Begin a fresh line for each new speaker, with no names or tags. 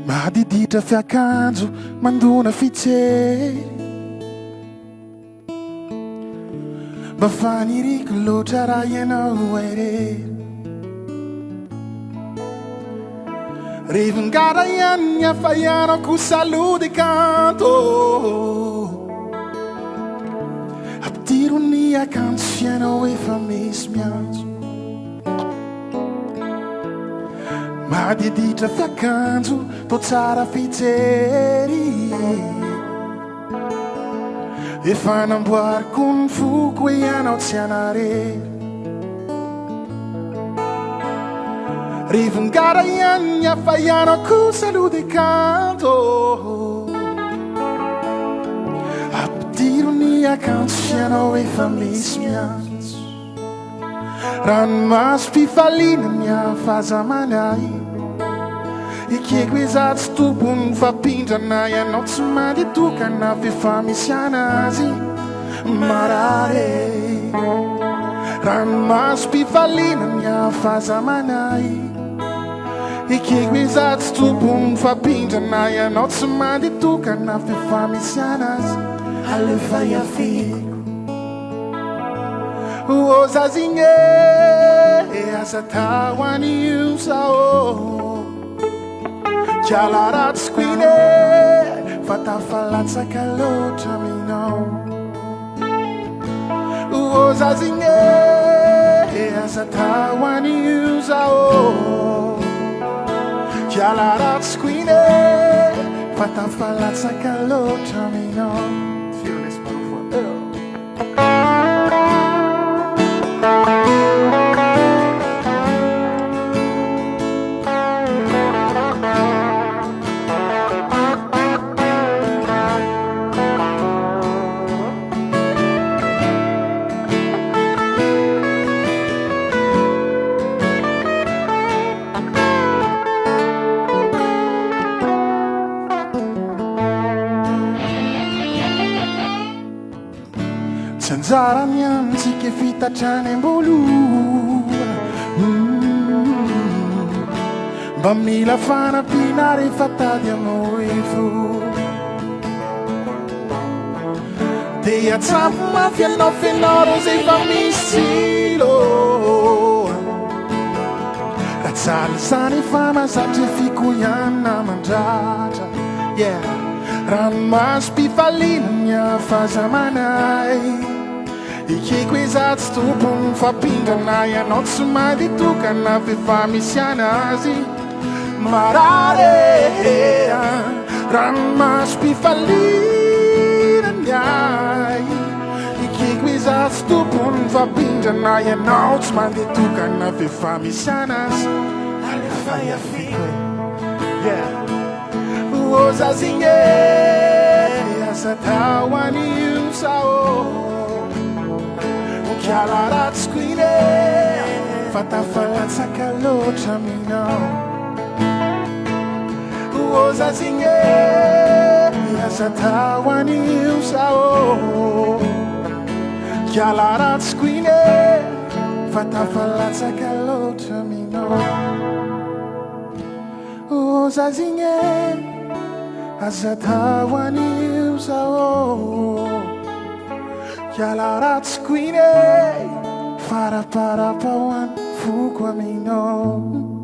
Mahadiditra fiakanjo mandona fijery mba faniriko loatra raha ianao erery rivongara ihany ny afa ianako salody kanto ampitiro ny akanjo fiainao efa misy miantso mahadiditra fiakanjo tô tsara fijery efa namboariko ny foko hoe ianao tsy anarery rivongara ihany ny afa ianako salody kanto ampitiro ny akanjo fiainao efa misy miantso ranomaso mpifaliana ny afazamanay ikeko izatsy tombony fampindrana ianao tsy manditokana fefa misy anazy marare ranomaso mpifaliana ny afazamanay ikeko izatsy tombony fampindrana ianao tsy manditokana fefa misy anazy alefa iafiko o zazigny asa tao an'io sao Njara Marcel fa tafalatsaka loatra aminao o zazigny asa tao an'io zao Njara Marcel fa tafalatsaka loatra aminao fearless powerful tsy anjara miantsika fitatrany amboloa mba mila fanampiana rehefa tady aminao efo dia atsampy mafy anao fianaro zay fa misy tsilo raha tsara zany efa mazatra fiko ihany na mandratra ranomaso mpifaliana ny afazamanay ikeko izatsy tompony fampindrana ianao tsy manditokana fefa misy anazy marare ranomaso mpifaliana ny ay ikeko izatsy tompony fampindrana ianao tsy manditokana fefa misy anazy alefa iafiko o zazigny asa tao an'io sao Njara Marcel fa tafalatsaka loatra aminao o zazigny asa tao an'io sao Njara Marcel fa tafalatsaka loatra aminao o zazigny asa tao an'io sao Njara Marcel faraparapa ho any foko aminao